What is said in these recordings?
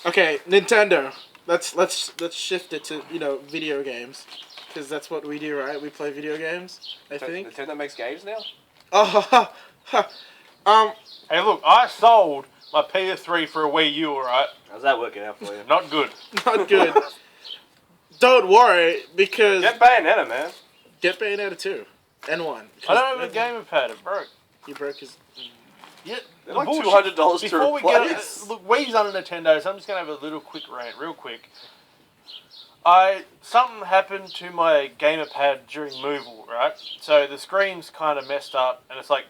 Okay, Nintendo. Let's shift it to video games, because that's what we do, right? We play video games. I think. Nintendo makes games now. Oh, Hey, look, I sold my PS3 for a Wii U, alright? How's that working out for you? Not good. not good. Don't worry, because Get Bayonetta, man. get Bayonetta 2 and 1. I don't have a gamepad, it broke. He broke his. Yeah, They're like $200 to Before we get replace. look, Wii's on a Nintendo, so I'm just gonna have a little quick rant, real quick. Something happened to my gamepad during Movable, right? So the screen's kind of messed up, and it's like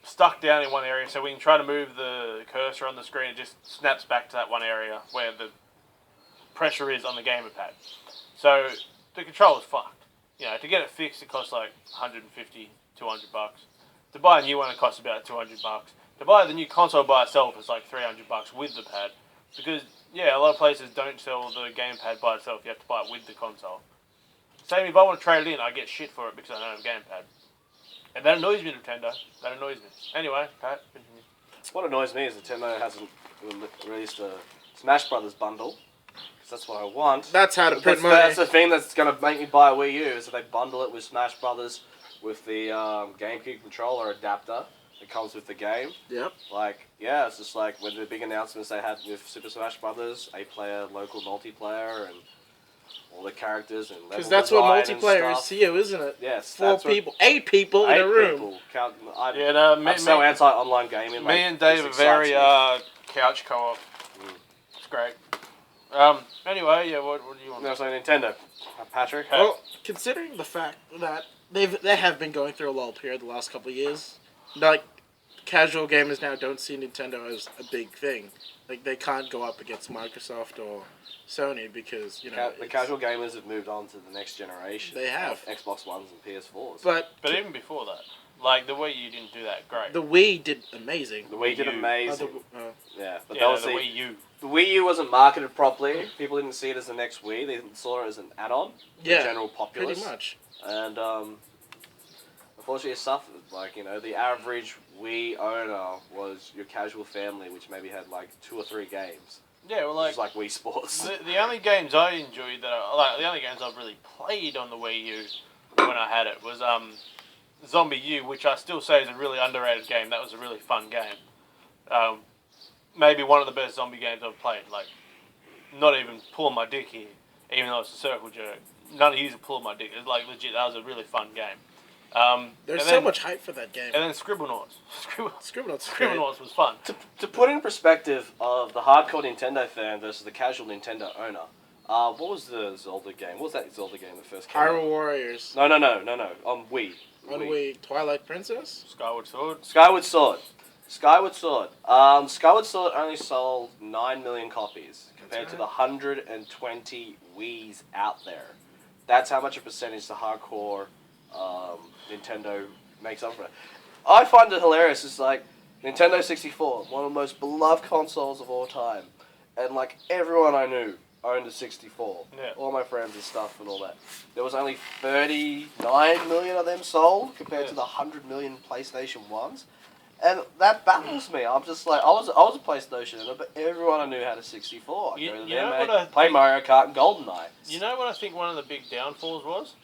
stuck down in one area. So when you try to move the cursor on the screen, it just snaps back to that one area where the pressure is on the gamepad. So the controller's fucked. You know, to get it fixed, it costs like $150, $200. To buy a new one, it costs about $200. To buy the new console by itself, it's like $300 with the pad. Because, yeah, a lot of places don't sell the gamepad by itself. You have to buy it with the console. Same if I want to trade it in, I get shit for it because I don't have a gamepad. And that annoys me, Nintendo. That annoys me. Anyway, Pat, continue. What annoys me is Nintendo hasn't released a Smash Brothers bundle. Because that's what I want. That's how to print money. That's the thing that's going to make me buy a Wii U, is that they bundle it with Smash Brothers with the GameCube controller adapter that comes with the game. Yep. Like, yeah, it's just like with the big announcements they had with Super Smash Brothers, 8-player local multiplayer, and all the characters and level Because that's what design and multiplayer is stuff. to you, isn't it? Yes, 4 that's what- people, 8 people in a 8 room. people. I'm Yeah, no, I'm so anti-online gaming. Me and Dave are very couch co-op. It's great. Anyway, yeah, what do you want? No, so Nintendo. Patrick? Well, considering the fact that they have been going through a lull period the last couple of years, like casual gamers now don't see Nintendo as a big thing. Like they can't go up against Microsoft or Sony because the casual gamers have moved on to the next generation. They have. Of Xbox Ones and PS4s. But even before that, like the Wii U didn't do that great. The Wii did amazing. The Wii did amazing. Yeah, but the Wii U. The Wii U wasn't marketed properly. People didn't see it as the next Wii. They saw it as an add-on. Yeah, the general populace. pretty much. And unfortunately, it suffered. Like the average Wii owner was your casual family, which maybe had like 2 or 3 games. Yeah, well, Just like Wii Sports. The only games I enjoyed the only games I've really played on the Wii U when I had it was Zombie U, which I still say is a really underrated game. That was a really fun game. Maybe one of the best zombie games I've played. Like, not even pulling my dick here, even though it's a circle jerk. None of you are pulling my dick. It's like legit. That was a really fun game. There's so much hype for that game. And then Scribblenauts. Scribblenauts was fun. To put in perspective of the hardcore Nintendo fan versus the casual Nintendo owner, what was the Zelda game? What was that Zelda game that first came out? Hyrule Warriors. No. On Wii. On Wii. Twilight Princess? Skyward Sword. Skyward Sword. Skyward Sword only sold 9 million copies compared to the 120 Wiis out there. That's how much a percentage the hardcore Nintendo makes up for it. I find it hilarious. It's like Nintendo 64, one of the most beloved consoles of all time, and like everyone I knew owned a 64. Yeah. All my friends and stuff and all that. There was only 39 million of them sold compared to the 100 million PlayStation 1s. And that baffles me. I'm just like, I was a PlayStation owner, but everyone I knew had a 64. Play Mario Kart and GoldenEye. You know what I think one of the big downfalls was?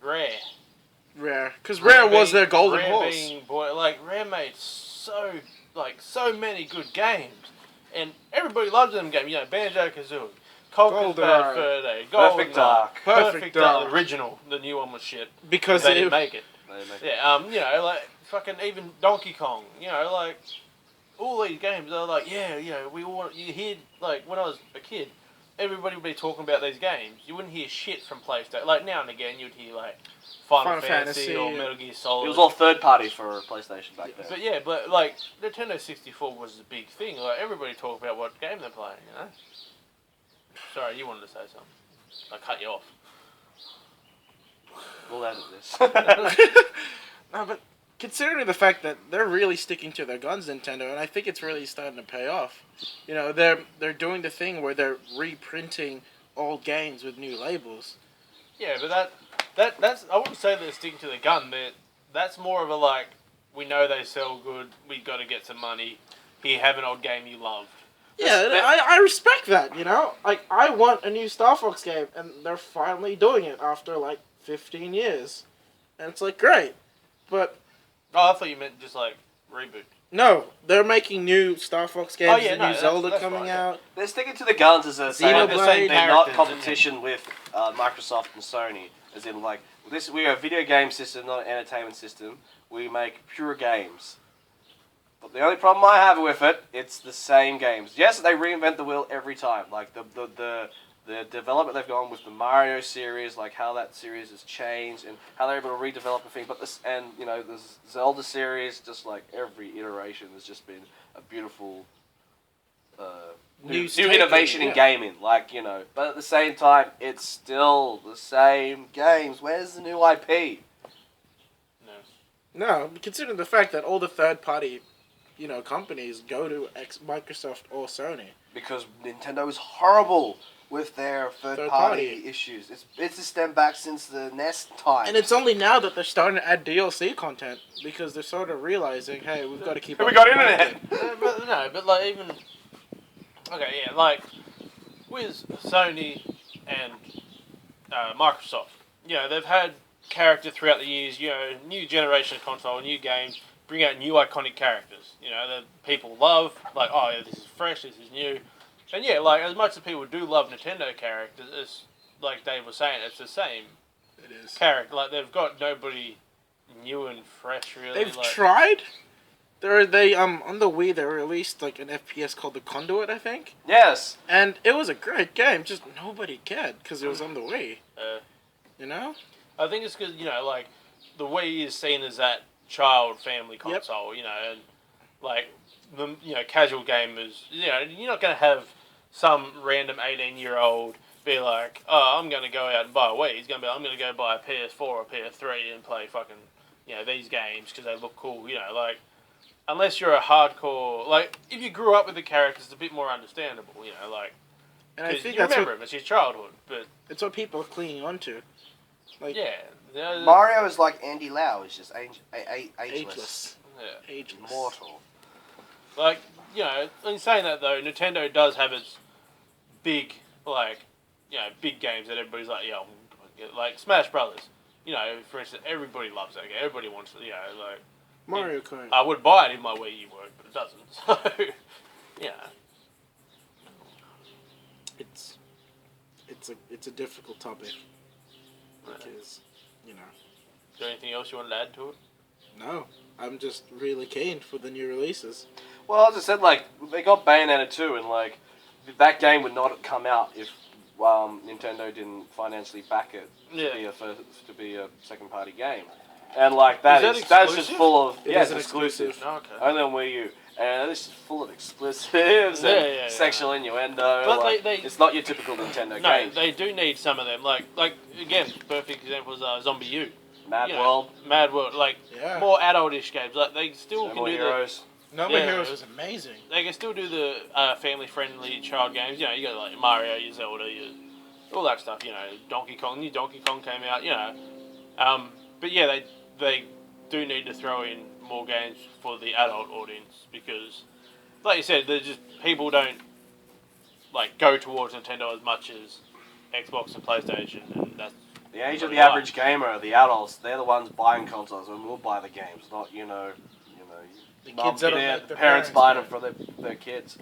Rare. Because Rare was their golden horse. Rare made so many good games, and everybody loves them games. Banjo-Kazooie, Conker's Bad Fur Day, Perfect Dark. Perfect Dark, the original. The new one was shit Because they didn't make it. Yeah, fucking even Donkey Kong. All these games are like, we want. You hear when I was a kid, everybody would be talking about these games. You wouldn't hear shit from PlayStation. Like now and again, you'd hear Final Fantasy or Metal Gear Solid. It was all third party for PlayStation back then. But Nintendo 64 was a big thing. Like everybody talked about what game they're playing. Sorry, you wanted to say something. I cut you off. We'll edit this. No, but considering the fact that they're really sticking to their guns, Nintendo, and I think it's really starting to pay off. They're doing the thing where they're reprinting old games with new labels. Yeah, but that's I wouldn't say they're sticking to the gun. That's more of a we know they sell good. We got to get some money. Here, have an old game you loved. Yeah, I respect that, you know? Like, I want a new Star Fox game, and they're finally doing it after, like, 15 years. And it's, like, great. But... Oh, I thought you meant just, like, reboot. No, they're making new Star Fox games, new Zelda that's coming right, out. They're sticking to the guns as a Xenoblade. they're not competition with Microsoft and Sony. As in, like, we are a video game system, not an entertainment system. We make pure games. But the only problem I have with it, it's the same games. Yes, they reinvent the wheel every time. Like, the development they've gone with the Mario series, like how that series has changed and how they're able to redevelop a thing. But this, and you know, the Zelda series, just like every iteration has just been a beautiful new innovation in gaming. Like, you know, but at the same time, it's still the same games. Where's the new IP? No, considering the fact that all the third-party, you know, companies go to Microsoft or Sony. Because Nintendo is horrible with their third-party issues. It's a stem back since the NES time. And it's only now that they're starting to add DLC content because they're sort of realizing, hey, we've got to keep. We got internet. but like even. Okay, yeah, like with Sony and Microsoft, you know, they've had character throughout the years. You know, new generation of console, new games, bring out new iconic characters. You know, that people love. Like, oh, yeah, this is fresh, this is new. And yeah, like, as much as people do love Nintendo characters, it's, like Dave was saying, it's the same character. Like, they've got nobody new and fresh, really. They've like, tried. On the Wii, they released, like, an FPS called The Conduit, I think. Yes. And it was a great game, just nobody cared, because it was on the Wii. You know? I think it's because, you know, like, the Wii is seen as that child family console, you know, and, like, the, you know, casual gamers, you know, you're not going to have some random 18-year-old be like, oh, I'm going to go out and buy a Wii. He's going to be like, I'm going to go buy a PS4 or a PS3 and play fucking, you know, these games because they look cool, you know, like, unless you're a hardcore, like, if you grew up with the characters, it's a bit more understandable, you know, like, and I think you remember them, it's your childhood, but... It's what people are clinging onto. Like, yeah. Mario is like Andy Lau, it's just ageless. Yeah. Ageless. Immortal. Like, you know, in saying that though, Nintendo does have its big, like, you know, big games that everybody's like, yeah, like Smash Brothers. You know, for instance, everybody loves that game. Everybody wants to, you know, like... Mario Kart. I would buy it in my Wii U work, but it doesn't. So, yeah. It's a difficult topic. Because, you know... Is there anything else you want to add to it? No. I'm just really keen for the new releases. Well, as I said, like, they got Bayonetta 2, and, like, that game would not have come out if Nintendo didn't financially back it to be a second-party game. And, like, that's just full of... It's exclusive. Oh, okay. Only on Wii U. And this is full of expletives and sexual innuendo. But like, it's not your typical Nintendo game. No, they do need some of them. Like again, perfect example is Zombie U. Mad World, like more adultish games. Like they still can do Heroes. No More Heroes was amazing. They can still do the family-friendly child games. You know, you got like Mario, your Zelda, all that stuff. You know, Donkey Kong. New Donkey Kong came out. You know, but yeah, they do need to throw in more games for the adult audience because, like you said, they're just people don't like go towards Nintendo as much as Xbox and PlayStation, and that's the age of the average gamer. The adults, they're the ones buying consoles, and we'll buy the games, not the mum, kids that the parents buying them for their kids.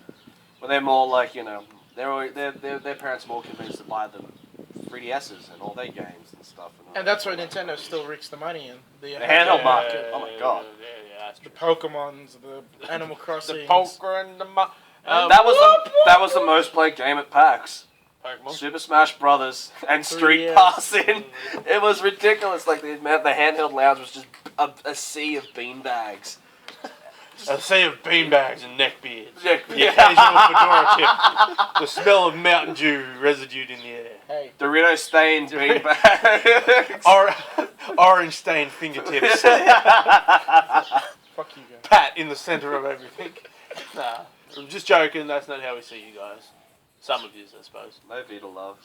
But they're more like their parents are more convinced to buy them 3DSs and all their games and stuff. And that's why Nintendo still reeks the money in. The handheld market. Oh my god. The Pokemons, the Animal Crossing. The poker and the that was the most played game at PAX. Pokemon? Super Smash Brothers and Street Passing. It was ridiculous. Like the handheld lounge was just a sea of beanbags. A sea of beanbags and neckbeards. The occasional fedora tip. The smell of Mountain Dew residued in the air. Hey. Dorito stained beanbags. Orange stained fingertips. Fuck you guys. Pat in the centre of everything. Nah, I'm just joking. That's not how we see you guys. Some of you, I suppose. No Vita love.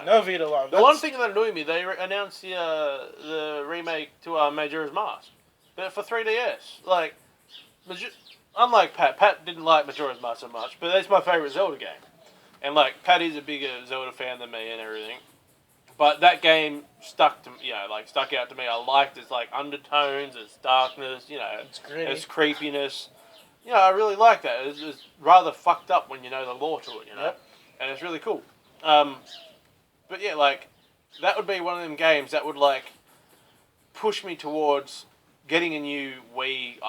No Vita love. The one thing that annoyed me, they announced the remake to Majora's Mask, but for 3DS. Like, unlike Pat didn't like Majora's Mask so much, but that's my favourite Zelda game. And like Pat is a bigger Zelda fan than me and everything. But that game stuck out to me. I liked its like undertones, its darkness, its creepiness. I really like that. It's rather fucked up when you know the lore to it, Yep. And it's really cool. But yeah, like that would be one of them games that would like push me towards getting a new Wii,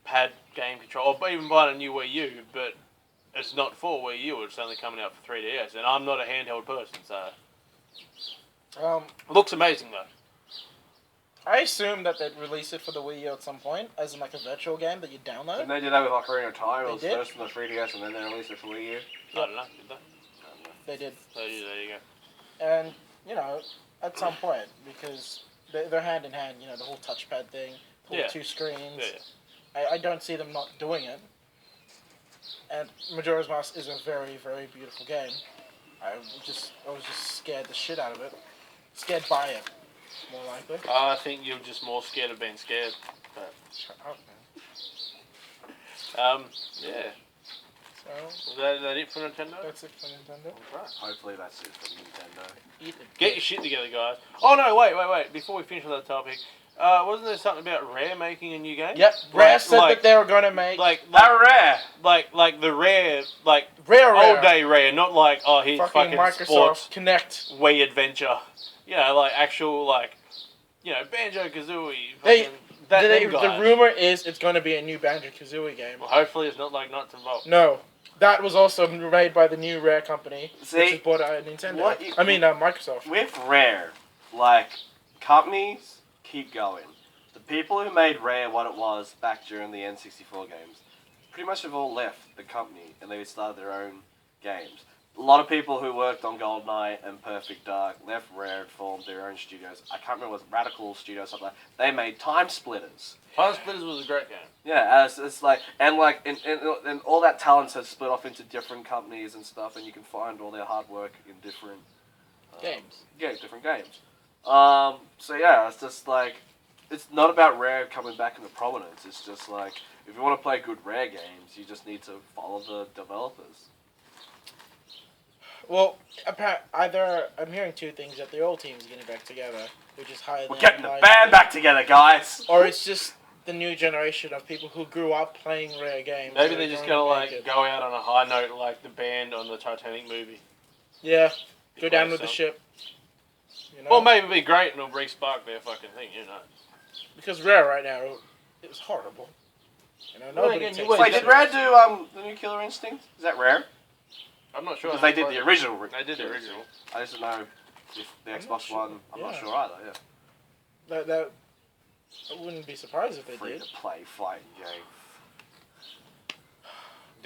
pad game control, or even buying a new Wii U. But it's not for Wii U. It's only coming out for 3DS, and I'm not a handheld person, so. It looks amazing though. I assume that they'd release it for the Wii U at some point, as in like a virtual game that you download. And they did that with Ocarina of Time. It was They did? first for the 3DS, and then they released it for Wii U. I don't know, did they? They did. There you go. And, at some point, because they're hand in hand, the whole touchpad thing, the whole 2 screens. Yeah. I don't see them not doing it. And Majora's Mask is a very, very beautiful game. I was just scared the shit out of it. Scared by it, more likely. I think you're just more scared of being scared. But, Shut up, man. yeah. So, Is that it for Nintendo? that's it for Nintendo. Right. Hopefully that's it for Nintendo. Eat it. Get your shit together, guys. Oh no, wait. Before we finish on that topic, wasn't there something about Rare making a new game? Yep, Rare said that they were going to make... Rare! Like the Rare, Rare. old day Rare, not like, here's fucking Microsoft sports Connect. Wii Adventure. Like actual, Banjo-Kazooie. The rumor is it's going to be a new Banjo-Kazooie game. Well, hopefully it's not like Nuts and Bolts. No. That was also made by the new Rare company, which is bought out Nintendo. Microsoft. With Rare, companies keep going. The people who made Rare what it was back during the N64 games pretty much have all left the company and they started their own games. A lot of people who worked on GoldenEye and Perfect Dark left Rare and formed their own studios. I can't remember, it was Radical Studios, something like that. They made Time Splitters. Time Splitters was a great game. Yeah, and all that talent has split off into different companies and stuff, and you can find all their hard work in different games. Yeah, different games. It's just it's not about Rare coming back into prominence. It's just if you want to play good Rare games, you just need to follow the developers. Well, I'm hearing 2 things, that the old team's getting back together, which is higher We're getting the band back together, guys! Or it's just the new generation of people who grew up playing Rare games. Maybe they're just going to go out on a high note like the band on the Titanic movie. Yeah, go down with the ship. Or maybe it'll be great and it'll re-spark their fucking thing, Because Rare right now is horrible. Nobody takes it. Wait, did Rare do the new Killer Instinct? Is that Rare? I'm not sure. Because they did the original. They did the original. I just don't know if the Xbox One. I'm not sure either. Yeah. That I wouldn't be surprised if they Free did. to play fighting game.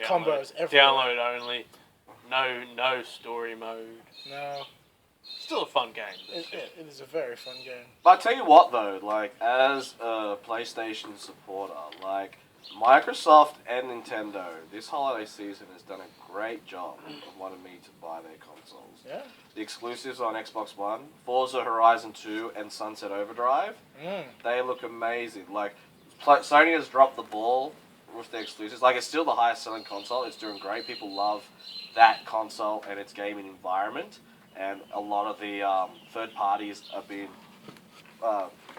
Combos everywhere. Download only. No story mode. No. Still a fun game. It is a very fun game. But I tell you what though, as a PlayStation supporter, Microsoft and Nintendo this holiday season has done a great job of wanting me to buy their consoles. Yeah. The exclusives on Xbox One, Forza Horizon 2 and Sunset Overdrive, they look amazing. Sony has dropped the ball with their exclusives. It's still the highest selling console. It's doing great. People love that console and its gaming environment. And a lot of the third parties are being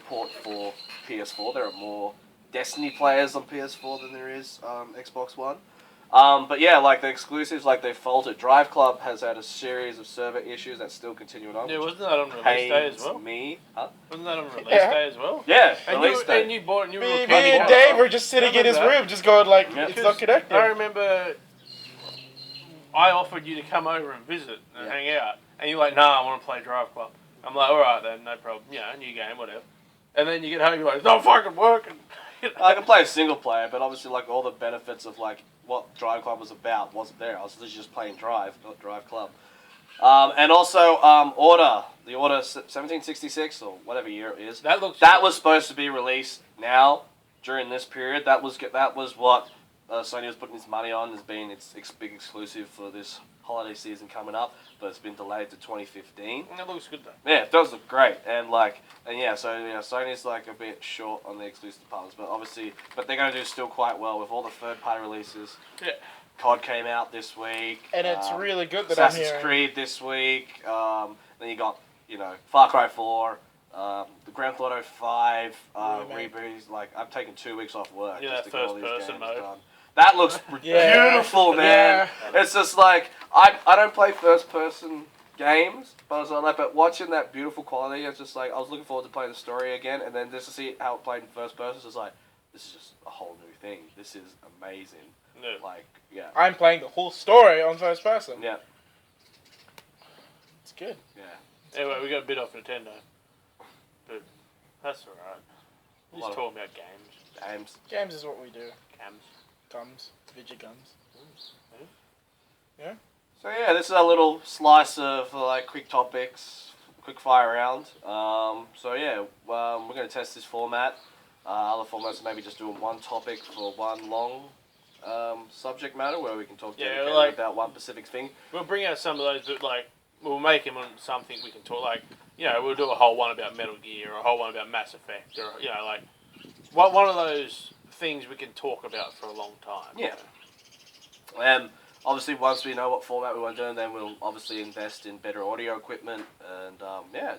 port for PS4. There are more Destiny players on PS4 than there is Xbox One. The exclusives, they faltered. Drive Club has had a series of server issues that's still continuing on. Yeah, wasn't that on release day as well? Wasn't that on release day as well? Yeah, release day. And you bought and you were Me and Dave were just sitting in his room, just going it's not connected. I remember I offered you to come over and visit and hang out. And you're like, nah, I want to play Drive Club. I'm like, alright then, no problem. New game, whatever. And then you get home, you're like, it's not fucking working. I can play a single player, but obviously all the benefits of what Drive Club was about wasn't there. I was literally just playing Drive, not Drive Club. And also Order, the Order 1766 or whatever year it is. That was supposed to be released now during this period. That was what Sony was putting its money on as being its big exclusive for this holiday season coming up, but it's been delayed to 2015. That looks good though. Yeah, it does look great, and Sony's like a bit short on the exclusive departments, but they're going to do still quite well with all the third-party releases. Yeah. COD came out this week, And it's really good that I'm Assassin's hearing. Creed this week. Then you got Far Cry 4, the Grand Theft Auto 5 reboots. Like I've taken 2 weeks off work just to get all these games done. That looks beautiful, man. Yeah. It's just like I don't play first-person games, but watching that beautiful quality, it's just like I was looking forward to playing the story again, and then just to see how it played in first person, it's just like this is just a whole new thing. This is amazing. Yeah. Like, yeah. I'm playing the whole story on first person. Yeah. It's good. Yeah. Anyway, we got a bit off Nintendo. But that's alright. We're just talking about games. Games is what we do. Cams. Gums. Video gums. So yeah, this is a little slice of like quick topics, quick fire round. So yeah, we're going to test this format. Other formats maybe just doing one topic for one long subject matter where we can talk dedicatedly about one specific thing. We'll bring out some of those, but like we'll make them on something we can talk. Like we'll do a whole one about Metal Gear, or a whole one about Mass Effect, or like one of those things we can talk about for a long time. Yeah. And obviously, once we know what format we want to do, then we'll obviously invest in better audio equipment. And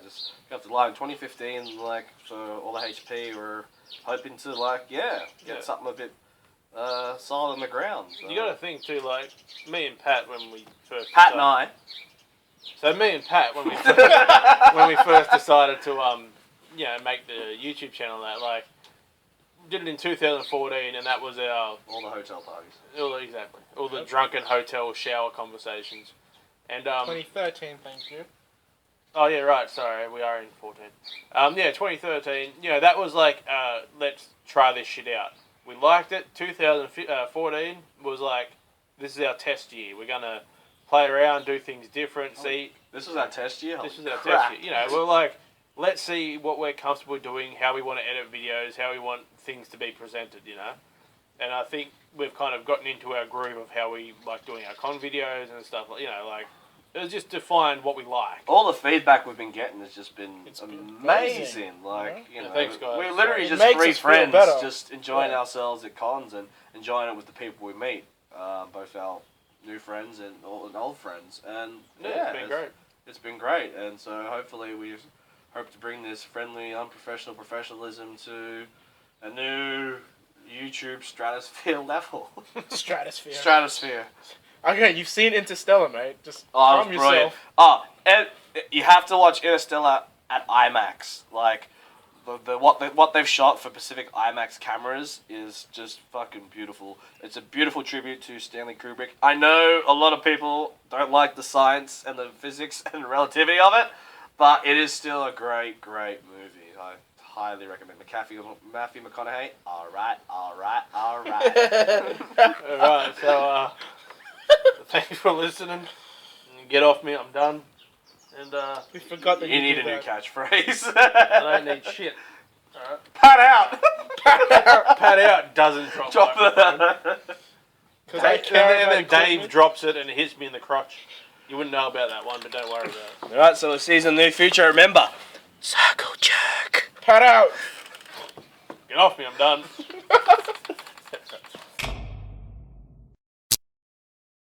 just you have to lie in 2015, like for all the HP, we're hoping to get something a bit solid on the ground. So. You got to think too, like me and Pat when we first. Pat and I. So me and Pat when we when we first decided to make the YouTube channel, that like did it in 2014, and that was our all the hotel parties. All the drunken hotel shower conversations, and 2013, thank you. Oh yeah, right. Sorry, we are in 14. 2013. That was like let's try this shit out. We liked it. 2014 was like this is our test year. We're gonna play around, do things different. See. This was our test year. This was our test year. We're like, let's see what we're comfortable doing, how we want to edit videos, how we want things to be presented. And I think we've kind of gotten into our groove of how we like doing our con videos and stuff. Like it was just to find what we like. All the feedback we've been getting has just been amazing. Like thanks, guys. we're literally just makes three us feel friends, better. just enjoying ourselves at cons and enjoying it with the people we meet, both our new friends and old friends. And It's been great. It's been great, and so hopefully we hope to bring this friendly, unprofessional professionalism to a new YouTube stratosphere level. Stratosphere. Okay, you've seen Interstellar, mate. Just Oh, calm it was brilliant. yourself. And you have to watch Interstellar at IMAX. Like, what they've shot for Pacific IMAX cameras is just fucking beautiful. It's a beautiful tribute to Stanley Kubrick. I know a lot of people don't like the science and the physics and relativity of it, but it is still a great, great movie. I highly recommend Matthew McConaughey. All right. Alright, so thanks for listening. Get off me, I'm done. And We forgot that You need a do new that. catchphrase. I don't need shit. Alright. Pat out. Pat out doesn't drop my microphone. Because I And care then about Dave equipment. drops it and it hits me in the crotch. You wouldn't know about that one, but don't worry about it. Alright, so we'll see you in the new future. Remember, circle jerk. Pat out. Get off me, I'm done.